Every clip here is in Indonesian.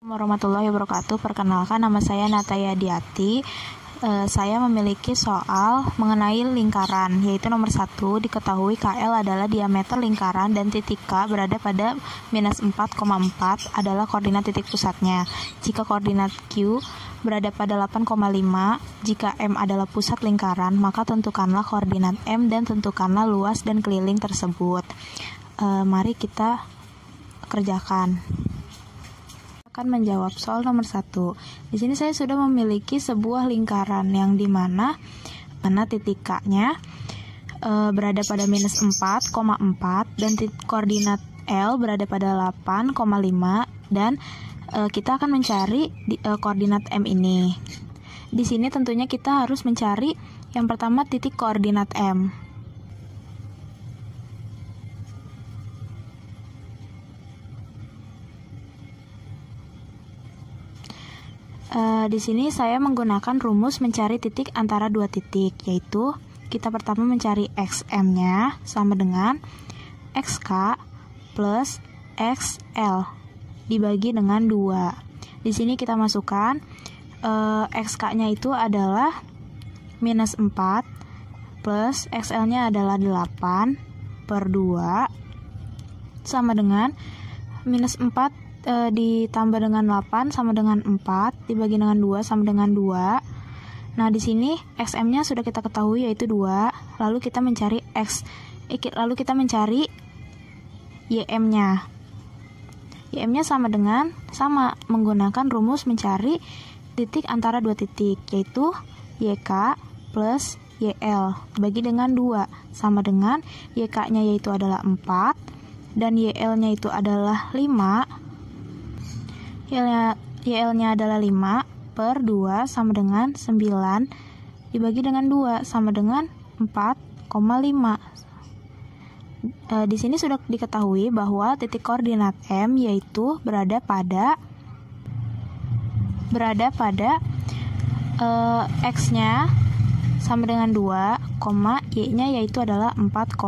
Warahmatullahi wabarakatuh. Perkenalkan, nama saya Nataya Diati. Saya memiliki soal mengenai lingkaran, yaitu nomor 1, diketahui KL adalah diameter lingkaran dan titik K berada pada minus 4,4 adalah koordinat titik pusatnya. Jika koordinat Q berada pada 8,5, jika M adalah pusat lingkaran, maka tentukanlah koordinat M dan tentukanlah luas dan keliling tersebut. Mari kita kerjakan. Akan menjawab soal nomor 1. Di sini saya sudah memiliki sebuah lingkaran yang dimana titik K-nya berada pada minus 4,4 dan koordinat L berada pada 8,5 dan kita akan mencari koordinat M ini. Di sini tentunya kita harus mencari yang pertama titik koordinat M. Di sini saya menggunakan rumus mencari titik antara dua titik, yaitu kita pertama mencari XM-nya sama dengan XK plus XL dibagi dengan 2. Di sini kita masukkan XK-nya itu adalah minus 4 plus XL-nya adalah 8 per 2 sama dengan minus 4 ditambah dengan 8 sama dengan 4 dibagi dengan 2 sama dengan 2. Nah, di sini XM-nya sudah kita ketahui yaitu 2. Lalu kita mencari YM-nya. YM-nya sama menggunakan rumus mencari titik antara dua titik, yaitu YK plus YL dibagi dengan 2 sama dengan YK-nya yaitu adalah 4 dan YL-nya itu adalah 5. YL-nya adalah 5 per 2 sama dengan 9 dibagi dengan 2 sama dengan 4,5. Di sini sudah diketahui bahwa titik koordinat M yaitu berada pada X-nya sama dengan 2, Y-nya yaitu adalah 4,5.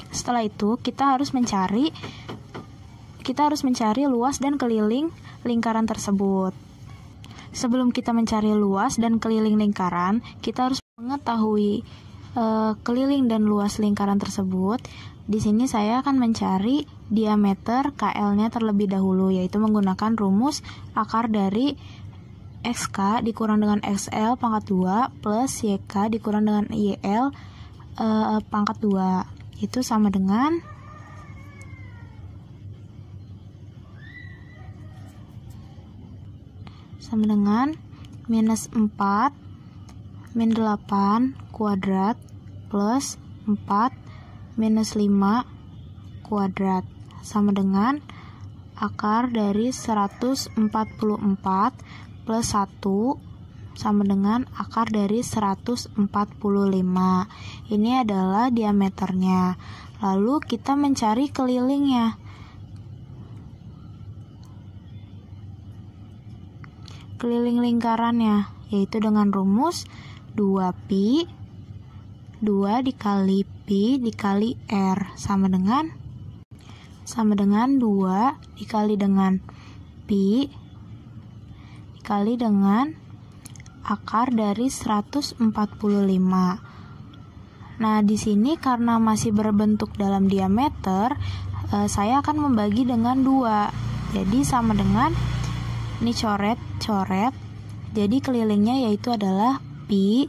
Setelah itu kita harus mencari luas dan keliling lingkaran tersebut. Sebelum kita mencari luas dan keliling lingkaran, kita harus mengetahui keliling dan luas lingkaran tersebut. Di sini saya akan mencari diameter KL-nya terlebih dahulu, yaitu menggunakan rumus akar dari XK dikurang dengan XL pangkat 2 plus YK dikurang dengan YL pangkat 2. Itu sama dengan minus 4 min 8 kuadrat plus 4 minus 5 kuadrat sama dengan akar dari 144 plus 1 sama dengan akar dari 145. Ini adalah diameternya. Lalu kita mencari kelilingnya. Keliling lingkarannya, yaitu dengan rumus 2pi 2 dikali pi dikali r sama dengan 2 dikali dengan pi dikali dengan akar dari 145. Nah, di sini karena masih berbentuk dalam diameter, saya akan membagi dengan 2. Jadi sama dengan ini coret. Jadi kelilingnya yaitu adalah pi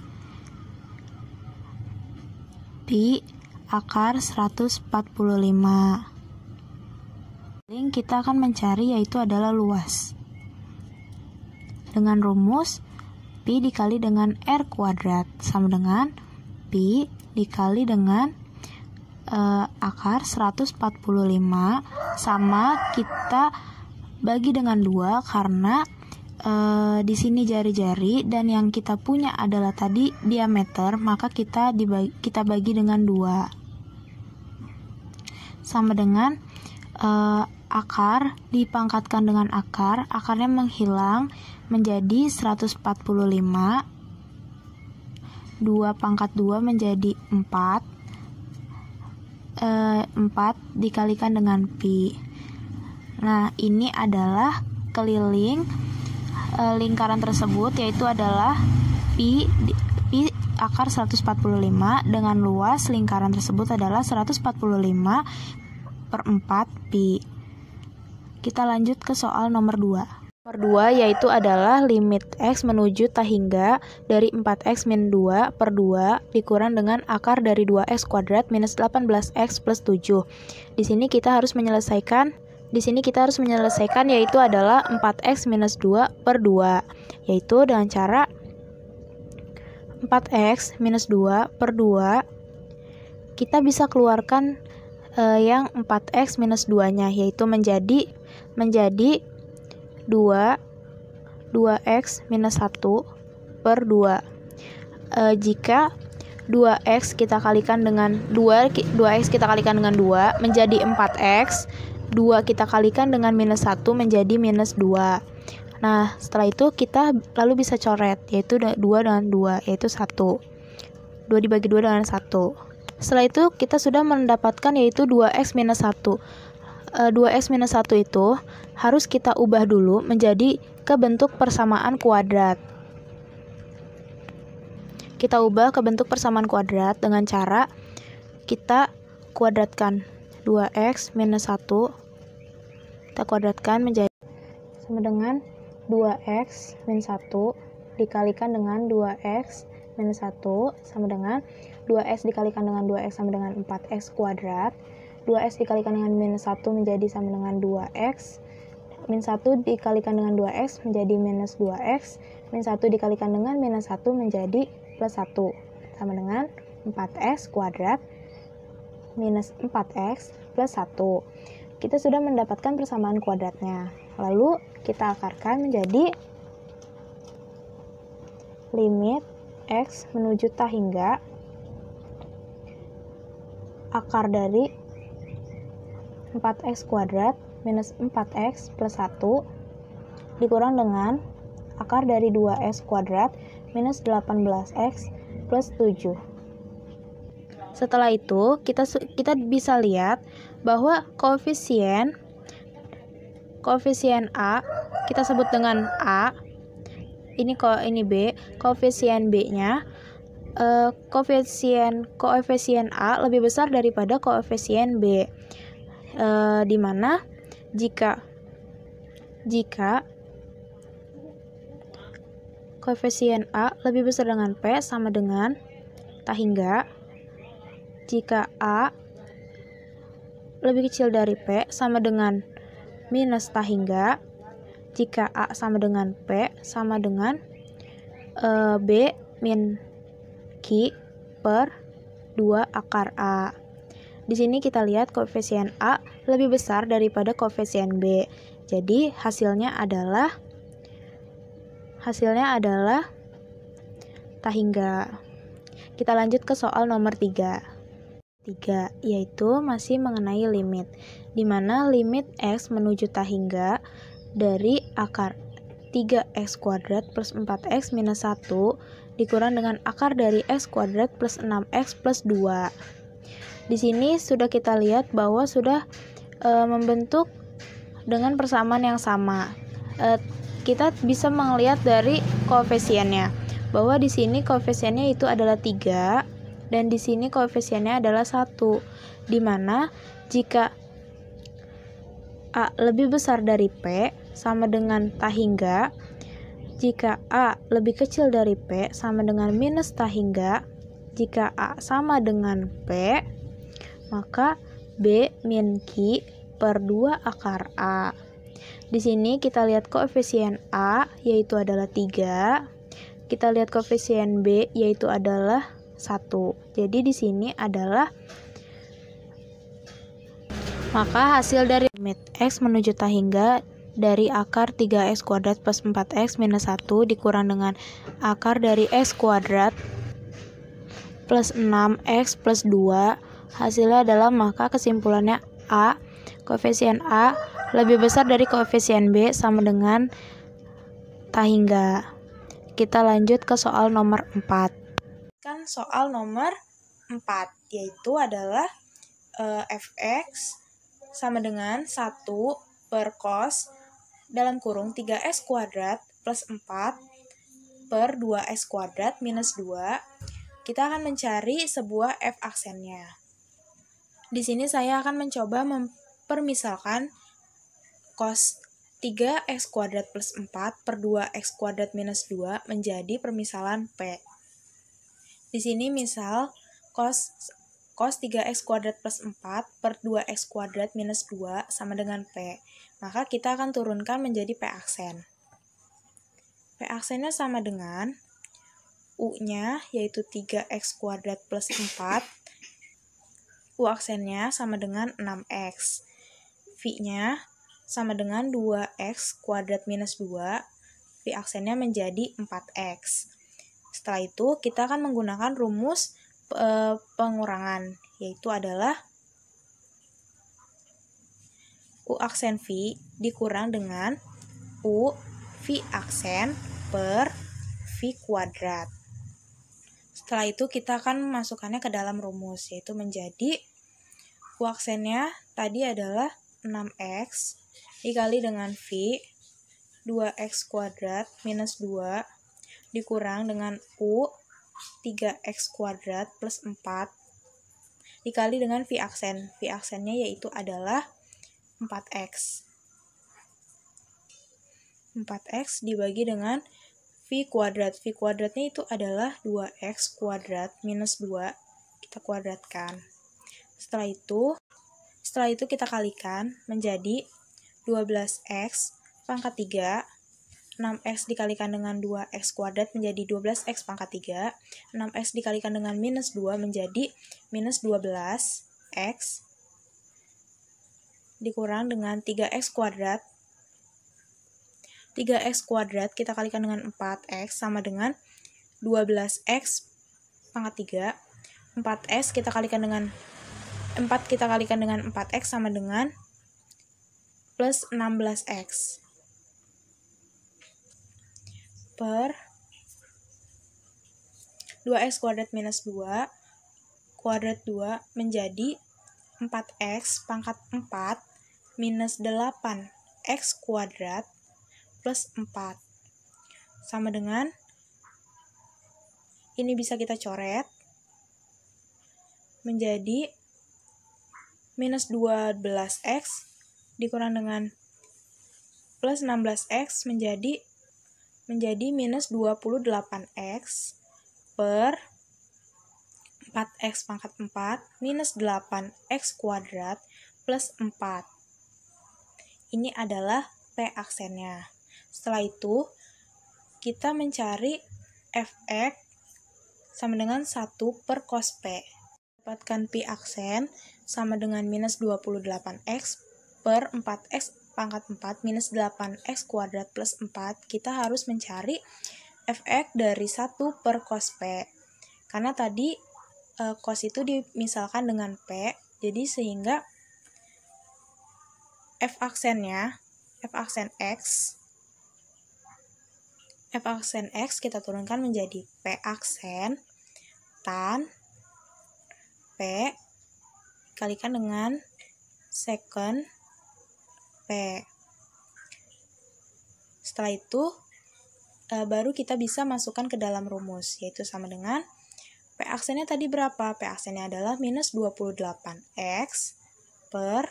akar 145. Kita akan mencari yaitu adalah luas. Dengan rumus pi dikali dengan r kuadrat sama dengan pi dikali dengan akar 145 sama kita bagi dengan 2 karena di sini jari-jari dan yang kita punya adalah tadi diameter, maka kita bagi dengan 2 sama dengan akar dipangkatkan dengan akarnya menghilang menjadi 145, 2 pangkat 2 menjadi 4 dikalikan dengan pi. Nah, ini adalah keliling lingkaran tersebut, yaitu adalah pi akar 145 dengan luas lingkaran tersebut adalah 145 per 4 pi. Kita lanjut ke soal nomor 2. Nomor 2 yaitu adalah limit X menuju tah hingga dari 4X min 2 per 2 dikurang dengan akar dari 2X kuadrat minus 18X plus 7. Di sini kita harus menyelesaikan yaitu adalah 4X minus 2 per 2, yaitu dengan cara 4X minus 2 per 2 kita bisa keluarkan yang 4X minus 2-nya, yaitu menjadi 2X minus 1 per 2. Jika 2X kita kalikan dengan 2X kita kalikan dengan 2 menjadi 4X, 2 kita kalikan dengan minus 1 menjadi minus 2. Nah, setelah itu kita lalu bisa coret, yaitu 2 dengan 2, yaitu 1. 2 dibagi 2 dengan 1. Setelah itu kita sudah mendapatkan yaitu 2X minus 1. 2X minus 1 itu harus kita ubah dulu menjadi ke bentuk persamaan kuadrat. Kita ubah ke bentuk persamaan kuadrat dengan cara kita kuadratkan 2X minus 1, kita kuadratkan menjadi sama dengan 2X minus 1 dikalikan dengan 2X minus 1 sama dengan 2X dikalikan dengan 2X sama dengan 4X kuadrat. 2X dikalikan dengan minus 1 menjadi sama dengan 2X. Min 1 dikalikan dengan 2X menjadi minus 2X. Min 1 dikalikan dengan minus 1 menjadi plus 1. Sama dengan 4X kuadrat minus 4X plus 1. Kita sudah mendapatkan persamaan kuadratnya. Lalu kita akarkan menjadi limit X menuju tah hingga akar dari 4X kuadrat minus 4X plus 1 dikurang dengan akar dari 2X kuadrat minus 18X plus 7. Setelah itu, kita bisa lihat bahwa koefisien A kita sebut dengan A. Ini B, koefisien B-nya koefisien A lebih besar daripada koefisien B. Di mana jika koefisien A lebih besar dengan P sama dengan tah hingga, jika A lebih kecil dari P sama dengan minus tah hingga, jika A sama dengan P sama dengan B min Q per 2 akar A. Di sini kita lihat koefisien A lebih besar daripada koefisien B. Jadi hasilnya adalah tah hingga. Kita lanjut ke soal nomor 3, yaitu masih mengenai limit, di mana limit X menuju tah hingga dari akar 3X kuadrat plus 4X minus 1 dikurang dengan akar dari X kuadrat plus 6X plus 2. Di sini sudah kita lihat bahwa sudah membentuk dengan persamaan yang sama. Kita bisa melihat dari koefisiennya bahwa di sini koefisiennya itu adalah 3 dan di sini koefisiennya adalah 1, di mana jika A lebih besar dari P sama dengan tah hingga, jika A lebih kecil dari P sama dengan minus tah hingga, jika A sama dengan P, maka B min Q per 2 akar A. Di sini kita lihat koefisien A yaitu adalah 3. Kita lihat koefisien B yaitu adalah 1. Jadi di sini adalah maka hasil dari limit X menuju tah hingga dari akar 3X kuadrat plus 4X minus 1 dikurang dengan akar dari X kuadrat plus 6X plus 2. Hasilnya adalah maka kesimpulannya A, koefisien A lebih besar dari koefisien B sama dengan tah hingga. Kita lanjut ke soal nomor 4. Soal nomor 4 yaitu adalah fx sama dengan 1 per cos dalam kurung 3x kuadrat plus 4 per 2x kuadrat minus 2. Kita akan mencari sebuah f aksennya. Di sini saya akan mencoba mempermisalkan cos 3x kuadrat plus 4 per 2x kuadrat minus 2 menjadi permisalan P. Di sini misal cos 3x kuadrat plus 4 per 2x kuadrat minus 2 sama dengan P. Maka kita akan turunkan menjadi P aksen. P aksennya sama dengan U-nya yaitu 3x kuadrat plus 4. U aksennya sama dengan 6x. V-nya sama dengan 2x kuadrat minus 2. V aksennya menjadi 4x. Setelah itu, kita akan menggunakan rumus pengurangan, yaitu adalah U aksen V dikurang dengan U V aksen per V kuadrat. Setelah itu, kita akan memasukkannya ke dalam rumus, yaitu menjadi U aksennya tadi adalah 6x dikali dengan V 2x kuadrat minus 2 dikurang dengan U 3x kuadrat plus 4 dikali dengan V aksen. V aksennya yaitu adalah 4x. 4x dibagi dengan V kuadrat. V kuadratnya itu adalah 2x kuadrat minus 2. Kita kuadratkan. Setelah itu kita kalikan menjadi 12x pangkat 3. 6x dikalikan dengan 2x kuadrat menjadi 12x pangkat 3. 6x dikalikan dengan minus 2 menjadi minus 12x dikurang dengan 3x kuadrat. 3x kuadrat kita kalikan dengan 4x sama dengan 12x pangkat 3. 4x kita kalikan dengan 4x sama dengan plus 16x. Per 2x kuadrat minus 2 kuadrat 2 menjadi 4x pangkat 4 minus 8x kuadrat plus 4 sama dengan, ini bisa kita coret menjadi minus 12x dikurang dengan plus 16x menjadi minus 28x per 4x pangkat 4 minus 8x kuadrat plus 4. Ini adalah P aksennya. Setelah itu, kita mencari Fx sama dengan 1 per cos P. Dapatkan P aksen sama dengan minus 28x per 4x pangkat 4 minus 8x kuadrat plus 4, kita harus mencari Fx dari 1 per cos P. Karena tadi cos itu dimisalkan dengan P, jadi sehingga F aksen X kita turunkan menjadi P aksen tan P dikalikan dengan secant P. Setelah itu, baru kita bisa masukkan ke dalam rumus, yaitu sama dengan P aksennya tadi berapa? P aksennya adalah minus 28x per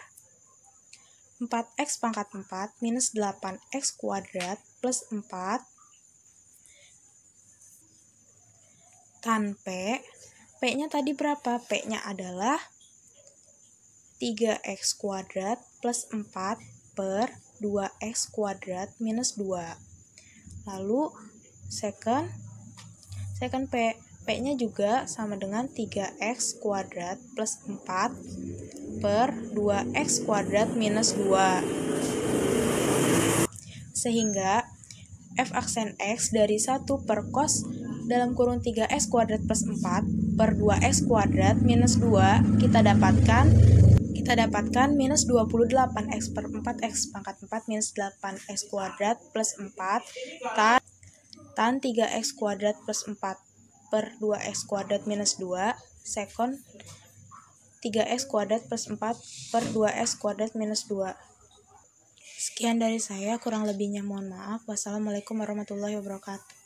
4x pangkat 4 minus 8x kuadrat plus 4 tan P. P-nya tadi berapa? P-nya adalah 3x kuadrat plus 4 per 2x kuadrat minus 2. Lalu secant P. P-nya juga sama dengan 3x kuadrat plus 4 per 2x kuadrat minus 2. Sehingga F aksen X dari 1 per cos dalam kurung 3x kuadrat plus 4 per 2x kuadrat minus 2 kita dapatkan minus 28x per 4x pangkat 4 minus 8x kuadrat plus 4 tan 3x kuadrat plus 4 per 2x kuadrat minus 2 secant 3x kuadrat plus 4 per 2x kuadrat minus 2. Sekian dari saya, kurang lebihnya mohon maaf. Wassalamualaikum warahmatullahi wabarakatuh.